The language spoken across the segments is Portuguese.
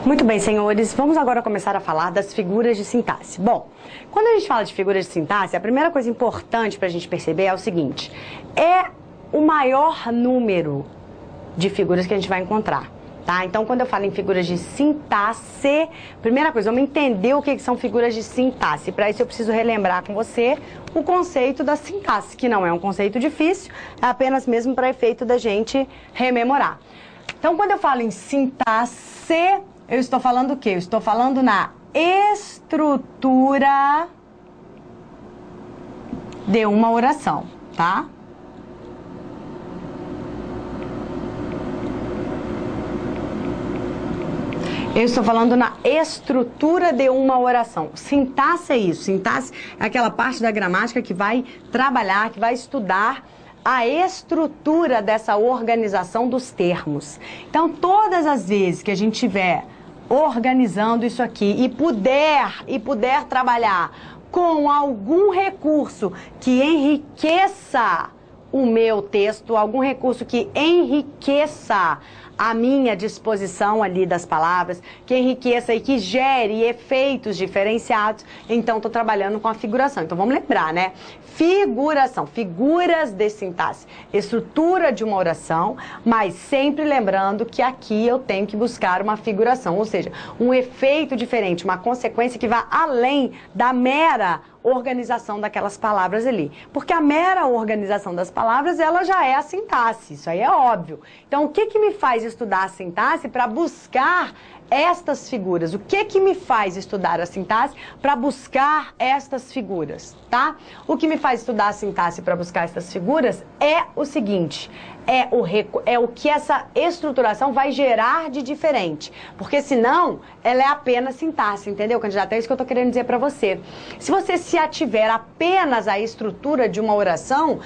Muito bem, senhores, vamos agora começar a falar das figuras de sintaxe. Bom, quando a gente fala de figuras de sintaxe, a primeira coisa importante para a gente perceber é o seguinte: é o maior número de figuras que a gente vai encontrar, tá? Então, quando eu falo em figuras de sintaxe, primeira coisa, vamos entender o que são figuras de sintaxe. Para isso eu preciso relembrar com você o conceito da sintaxe, que não é um conceito difícil, é apenas mesmo para efeito da gente rememorar. Então, quando eu falo em sintaxe, eu estou falando o quê? Eu estou falando na estrutura de uma oração, tá? Eu estou falando na estrutura de uma oração. Sintaxe é isso. Sintaxe é aquela parte da gramática que vai trabalhar, que vai estudar a estrutura dessa organização dos termos. Então, todas as vezes que a gente tiver organizando isso aqui e puder trabalhar com algum recurso que enriqueça o meu texto, algum recurso que enriqueça a minha disposição ali das palavras, que enriqueça e que gere efeitos diferenciados, então estou trabalhando com a figuração. Então vamos lembrar, né? Figuração, figuras de sintaxe, estrutura de uma oração, mas sempre lembrando que aqui eu tenho que buscar uma figuração, ou seja, um efeito diferente, uma consequência que vá além da mera organização daquelas palavras ali. Porque a mera organização das palavras, ela já é a sintaxe, isso aí é óbvio. Então, o que me faz estudar a sintaxe para buscar estas figuras? O que me faz estudar a sintaxe para buscar estas figuras, tá? O que me faz estudar a sintaxe para buscar estas figuras é o seguinte: é o que essa estruturação vai gerar de diferente. Porque senão, ela é apenas sintaxe, entendeu, candidato? É isso que eu tô querendo dizer para você. Se você se ativer apenas à estrutura de uma oração,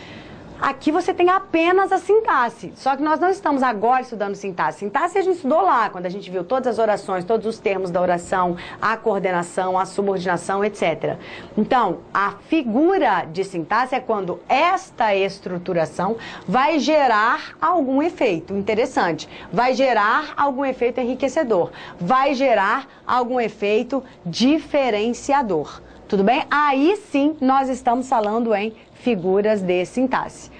aqui você tem apenas a sintaxe. Só que nós não estamos agora estudando sintaxe. Sintaxe a gente estudou lá, quando a gente viu todas as orações, todos os termos da oração, a coordenação, a subordinação, etc. Então, a figura de sintaxe é quando esta estruturação vai gerar algum efeito interessante, vai gerar algum efeito enriquecedor, vai gerar algum efeito diferenciador. Tudo bem? Aí sim nós estamos falando em figuras de sintaxe.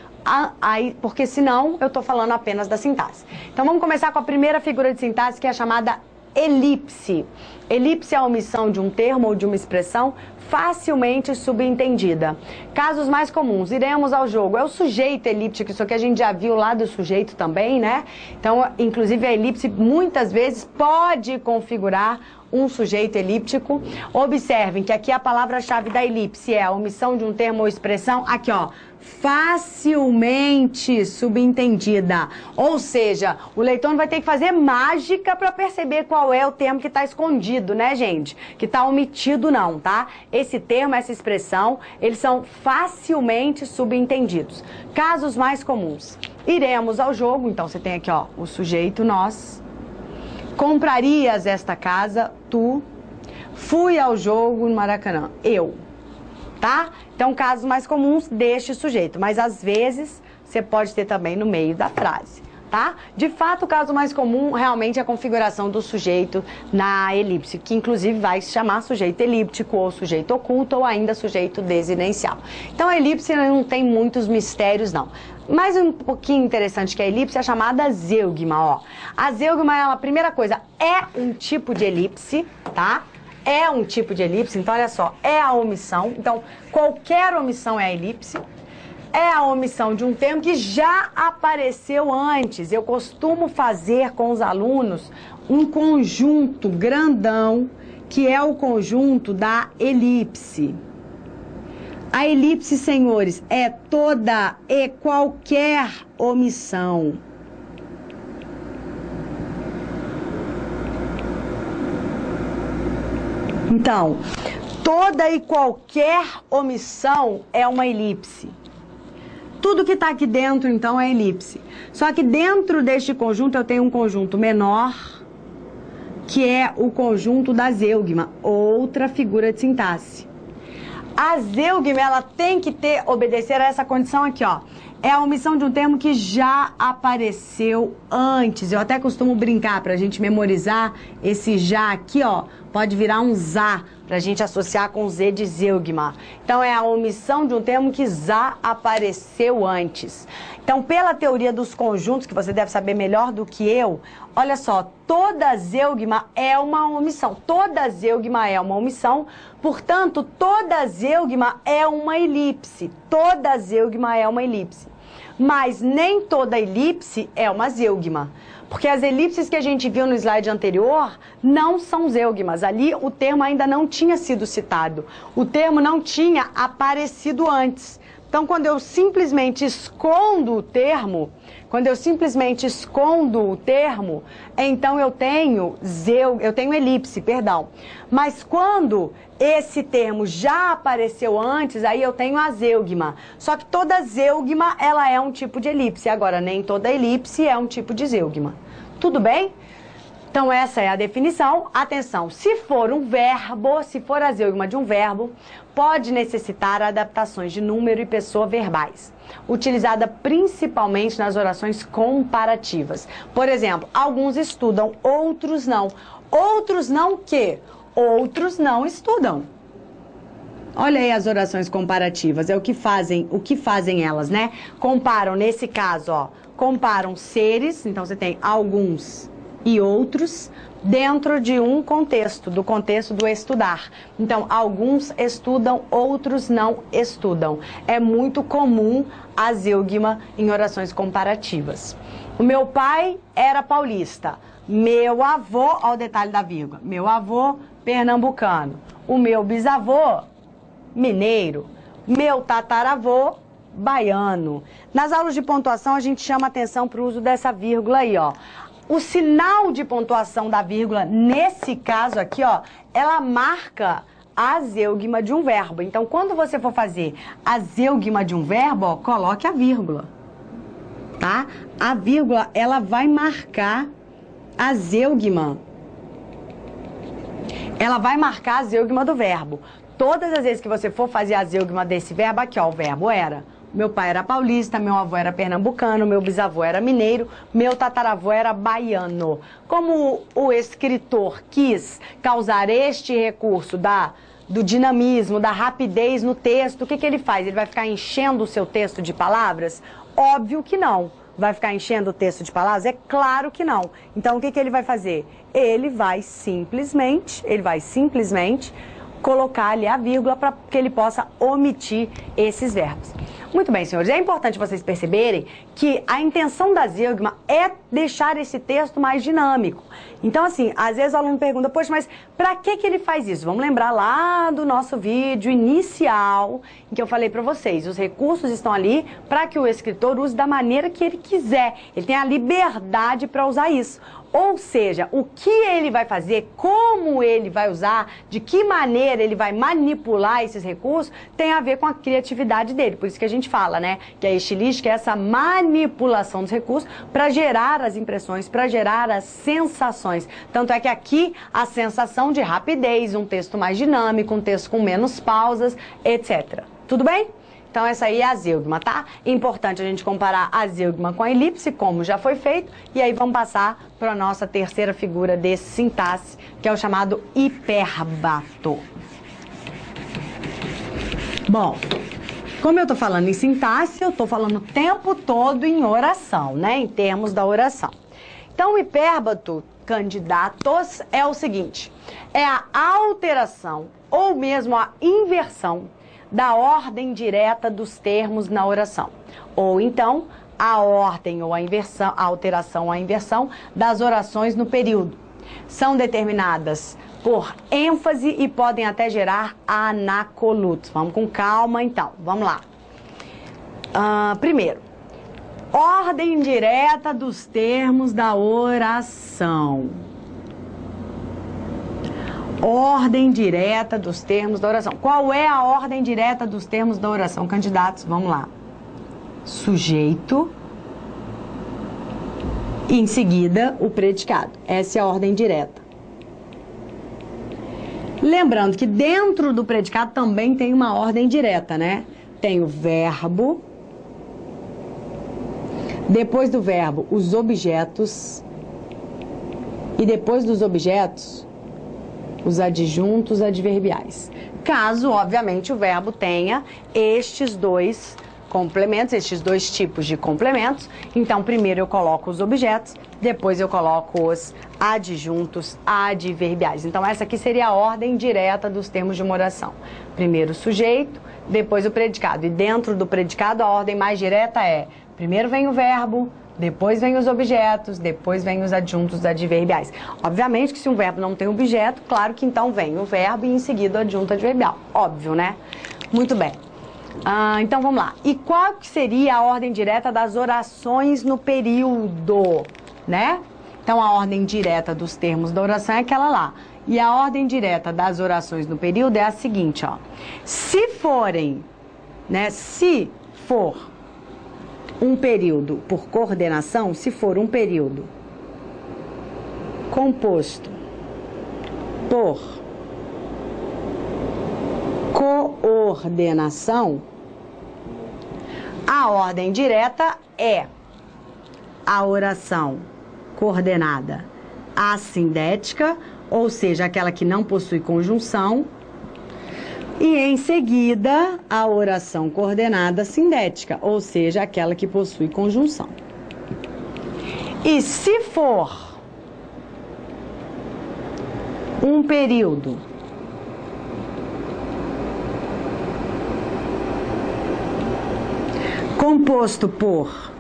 Aí, porque senão eu estou falando apenas da sintaxe. Então vamos começar com a primeira figura de sintaxe, que é a chamada elipse. Elipse é a omissão de um termo ou de uma expressão facilmente subentendida. Casos mais comuns, iremos ao jogo. É o sujeito elíptico, isso aqui a gente já viu lá do sujeito também, né? Então, inclusive a elipse muitas vezes pode configurar um sujeito elíptico. Observem que aqui a palavra-chave da elipse é a omissão de um termo ou expressão, aqui ó, facilmente subentendida. Ou seja, o leitor não vai ter que fazer mágica para perceber qual é o termo que está escondido, né, gente? Que está omitido não, tá? Esse termo, essa expressão, eles são facilmente subentendidos. Casos mais comuns. Iremos ao jogo, então você tem aqui ó, o sujeito nós. Comprarias esta casa, tu. Fui ao jogo no Maracanã, eu. Tá? Então, casos mais comuns deste sujeito, mas às vezes você pode ter também no meio da frase, tá? De fato, o caso mais comum realmente é a configuração do sujeito na elipse, que inclusive vai se chamar sujeito elíptico, ou sujeito oculto, ou ainda sujeito desinencial. Então, a elipse não tem muitos mistérios, não. Mais um pouquinho interessante que a elipse é a chamada zeugma, ó. A zeugma é a primeira coisa, é um tipo de elipse, tá? É um tipo de elipse, então olha só, é a omissão. Então, qualquer omissão é a elipse. É a omissão de um termo que já apareceu antes. Eu costumo fazer com os alunos um conjunto grandão, que é o conjunto da elipse. A elipse, senhores, é toda e qualquer omissão. Então, toda e qualquer omissão é uma elipse. Tudo que está aqui dentro, então, é elipse. Só que dentro deste conjunto eu tenho um conjunto menor, que é o conjunto da zeugma, outra figura de sintaxe. A zeugma, ela tem que obedecer a essa condição aqui, ó. é a omissão de um termo que já apareceu antes. Eu até costumo brincar para a gente memorizar esse já aqui, ó. Pode virar um zá, para a gente associar com Z de zeugma. Então, é a omissão de um termo que já apareceu antes. Então, pela teoria dos conjuntos, que você deve saber melhor do que eu, olha só, toda zeugma é uma omissão. Toda zeugma é uma omissão, portanto, toda zeugma é uma elipse. Toda zeugma é uma elipse. Mas nem toda elipse é uma zeugma. Porque as elipses que a gente viu no slide anterior não são zeugmas. Ali o termo ainda não tinha sido citado. O termo não tinha aparecido antes. Então, quando eu simplesmente escondo o termo, então eu tenho elipse, perdão. Mas quando esse termo já apareceu antes, aí eu tenho a zeugma. Só que toda zeugma, ela é um tipo de elipse. Agora, nem toda elipse é um tipo de zeugma. Tudo bem? Então, essa é a definição. Atenção, se for um verbo, se for a zeugma de um verbo, pode necessitar adaptações de número e pessoa verbais, utilizada principalmente nas orações comparativas. Por exemplo, alguns estudam, outros não. Outros não o quê? Outros não estudam. Olha aí as orações comparativas, é o que fazem elas, né? Comparam, nesse caso, ó, comparam seres, então você tem alguns e outros, dentro de um contexto, do contexto do estudar. Então, alguns estudam, outros não estudam. É muito comum a zeugma em orações comparativas. O meu pai era paulista. Meu avô, olha o detalhe da vírgula, meu avô, pernambucano. O meu bisavô, mineiro. Meu tataravô, baiano. Nas aulas de pontuação, a gente chama atenção para o uso dessa vírgula aí, ó. O sinal de pontuação da vírgula, nesse caso aqui, ó, ela marca a zeugma de um verbo. Então, quando você for fazer a zeugma de um verbo, ó, coloque a vírgula, tá? A vírgula, ela vai marcar a zeugma. Ela vai marcar a zeugma do verbo. Todas as vezes que você for fazer a zeugma desse verbo, aqui, ó, o verbo era... Meu pai era paulista, meu avô era pernambucano, meu bisavô era mineiro, meu tataravô era baiano. Como o escritor quis causar este recurso do dinamismo, da rapidez no texto, o que ele faz? Ele vai ficar enchendo o seu texto de palavras? Óbvio que não. Vai ficar enchendo o texto de palavras? É claro que não. Então, o que ele vai fazer? Ele vai simplesmente colocar ali a vírgula para que ele possa omitir esses verbos. Muito bem, senhores, é importante vocês perceberem que a intenção da zeugma é deixar esse texto mais dinâmico. Então, assim, às vezes o aluno pergunta, poxa, mas para que ele faz isso? Vamos lembrar lá do nosso vídeo inicial, em que eu falei para vocês, os recursos estão ali para que o escritor use da maneira que ele quiser. Ele tem a liberdade para usar isso. Ou seja, o que ele vai fazer, como ele vai usar, de que maneira ele vai manipular esses recursos, tem a ver com a criatividade dele. Por isso que a gente fala, né, que a estilística é essa manipulação dos recursos para gerar as impressões, para gerar as sensações. Tanto é que aqui a sensação de rapidez, um texto mais dinâmico, um texto com menos pausas, etc. Tudo bem? Então, essa aí é a zeugma, tá? Importante a gente comparar a zeugma com a elipse, como já foi feito. E aí, vamos passar para a nossa terceira figura desse sintaxe, que é o chamado hipérbato. Bom, como eu estou falando em sintaxe, eu estou falando o tempo todo em oração, né? Em termos da oração. Então, o hipérbato, candidatos, é o seguinte. É a alteração ou mesmo a inversão da ordem direta dos termos na oração. Ou então, a ordem ou a inversão, a alteração ou a inversão das orações no período. São determinadas por ênfase e podem até gerar anacolutos. Vamos com calma, então. Vamos lá. Primeiro, ordem direta dos termos da oração. Ordem direta dos termos da oração. Qual é a ordem direta dos termos da oração, candidatos? Vamos lá. Sujeito. E em seguida, o predicado. Essa é a ordem direta. Lembrando que dentro do predicado também tem uma ordem direta, né? Tem o verbo, Depois do verbo, os objetos. E depois dos objetos, os adjuntos adverbiais. Caso, obviamente, o verbo tenha estes dois complementos, estes dois tipos de complementos, então primeiro eu coloco os objetos, depois eu coloco os adjuntos adverbiais. Então essa aqui seria a ordem direta dos termos de uma oração. Primeiro o sujeito, depois o predicado. E dentro do predicado a ordem mais direta é: primeiro vem o verbo, depois vem os objetos, depois vem os adjuntos adverbiais. Obviamente que se um verbo não tem objeto, claro que então vem o verbo e em seguida o adjunto adverbial. Óbvio, né? Muito bem. Então vamos lá. E qual que seria a ordem direta das orações no período, né? Então a ordem direta dos termos da oração é aquela lá. E a ordem direta das orações no período é a seguinte, ó. Se forem, né? Se for um período por coordenação, se for um período composto por coordenação, a ordem direta é a oração coordenada assindética, ou seja, aquela que não possui conjunção, e em seguida a oração coordenada sindética, ou seja, aquela que possui conjunção. E se for um período composto por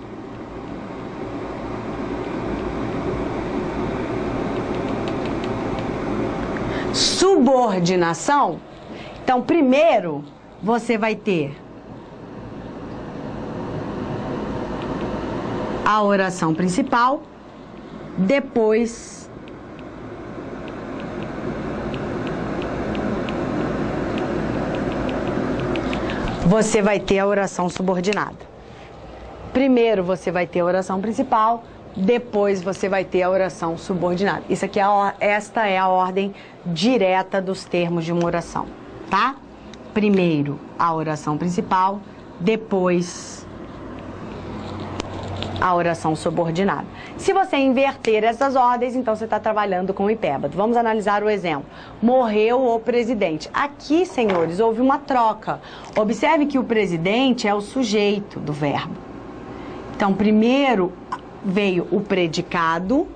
subordinação, então primeiro você vai ter a oração principal, depois você vai ter a oração subordinada. Primeiro você vai ter a oração principal, depois você vai ter a oração subordinada. Isso aqui esta é a ordem direta dos termos de uma oração, tá? Primeiro a oração principal, depois a oração subordinada. Se você inverter essas ordens, então você está trabalhando com o hipérbato. Vamos analisar o exemplo. Morreu o presidente. Aqui, senhores, houve uma troca. Observe que o presidente é o sujeito do verbo. Então, primeiro veio o predicado.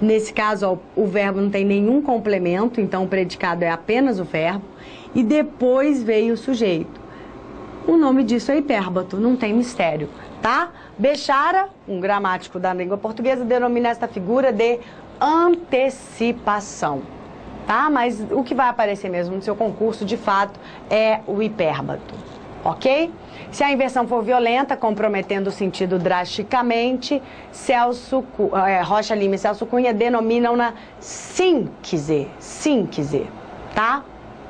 Nesse caso, ó, o verbo não tem nenhum complemento, então o predicado é apenas o verbo. E depois veio o sujeito. O nome disso é hipérbato, não tem mistério, tá? Bechara, um gramático da língua portuguesa, denomina esta figura de antecipação, tá? Mas o que vai aparecer mesmo no seu concurso, de fato, é o hipérbato, ok? Se a inversão for violenta, comprometendo o sentido drasticamente, Rocha Lima e Celso Cunha denominam-na síntese, tá?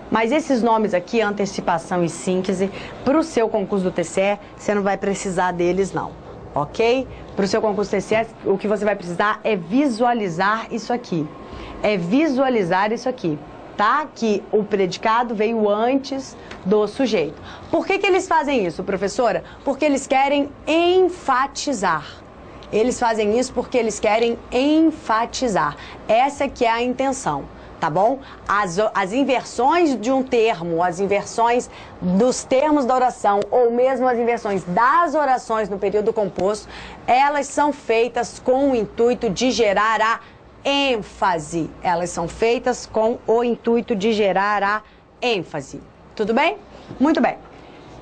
Mas esses nomes aqui, antecipação e síntese, para o seu concurso do TCE, você não vai precisar deles não, ok? Para o seu concurso do TCE, o que você vai precisar é visualizar isso aqui. Tá? Que o predicado veio antes do sujeito. Por que eles fazem isso, professora? Porque eles querem enfatizar. Eles fazem isso porque eles querem enfatizar. Essa que é a intenção, tá bom? As inversões de um termo, as inversões dos termos da oração, ou mesmo as inversões das orações no período composto, elas são feitas com o intuito de gerar a ênfase. Elas são feitas com o intuito de gerar a ênfase. Tudo bem? Muito bem.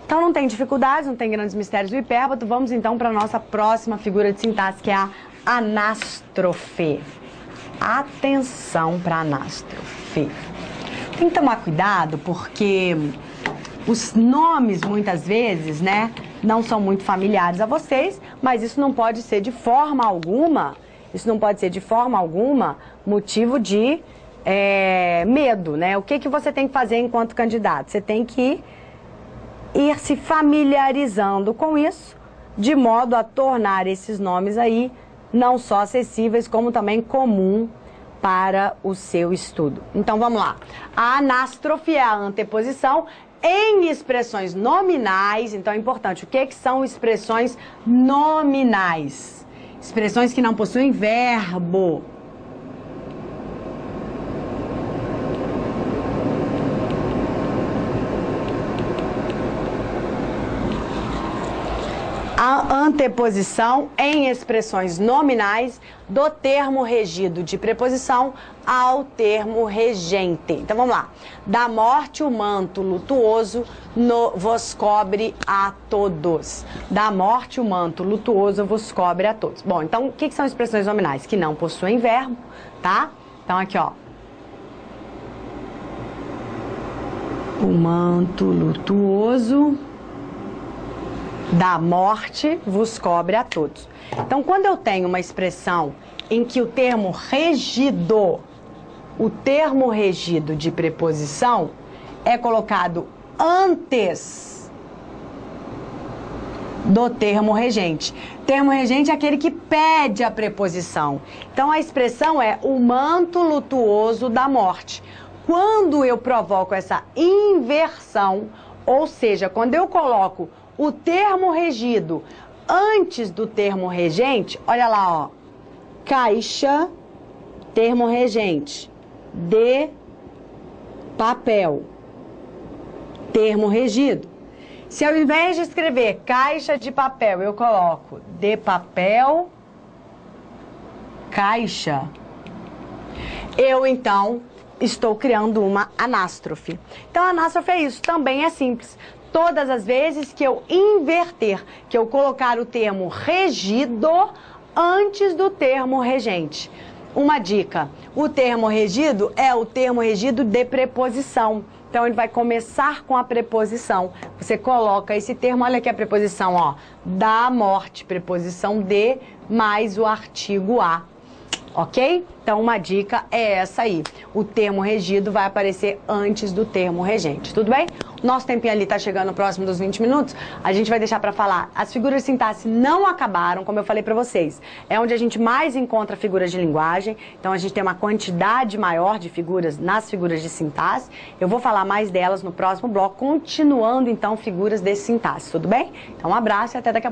Então não tem dificuldades, não tem grandes mistérios do hipérbato. Vamos então para a nossa próxima figura de sintaxe, que é a anástrofe. Atenção para a anástrofe. Tem que tomar cuidado porque os nomes muitas vezes, né, não são muito familiares a vocês, mas isso não pode ser de forma alguma motivo de medo, né? O que você tem que fazer enquanto candidato? Você tem que ir se familiarizando com isso, de modo a tornar esses nomes aí não só acessíveis, como também comum para o seu estudo. Então vamos lá. A anástrofe é a anteposição Em expressões nominais, então é importante, o que são expressões nominais? Expressões que não possuem verbo. A anteposição em expressões nominais do termo regido de preposição ao termo regente. Então vamos lá. Da morte o manto lutuoso vos cobre a todos. Da morte o manto lutuoso vos cobre a todos. Bom, então o que são expressões nominais? Que não possuem verbo, tá? Então aqui, ó. O manto lutuoso da morte vos cobre a todos. Então, quando eu tenho uma expressão em que o termo regido de preposição é colocado antes do termo regente. Termo regente é aquele que pede a preposição. Então, a expressão é o manto lutuoso da morte. Quando eu provoco essa inversão, ou seja, quando eu coloco o termo regido antes do termo regente, olha lá, ó. Caixa, termo regente, de papel, termo regido. Se ao invés de escrever caixa de papel, eu coloco de papel, caixa, eu então estou criando uma anástrofe. Então, a anástrofe é isso, também é simples. Todas as vezes que eu inverter, que eu colocar o termo regido antes do termo regente. Uma dica, o termo regido é o termo regido de preposição. Então, ele vai começar com a preposição. Você coloca esse termo, olha aqui a preposição, ó, da morte, preposição de, mais o artigo a. Ok? Então, uma dica é essa aí. O termo regido vai aparecer antes do termo regente. Tudo bem? Nosso tempinho ali tá chegando próximo dos 20 minutos. A gente vai deixar para falar. As figuras de sintaxe não acabaram, como eu falei para vocês. É onde a gente mais encontra figuras de linguagem. Então, a gente tem uma quantidade maior de figuras nas figuras de sintaxe. Eu vou falar mais delas no próximo bloco, continuando, então, figuras de sintaxe. Tudo bem? Então, um abraço e até daqui a pouco.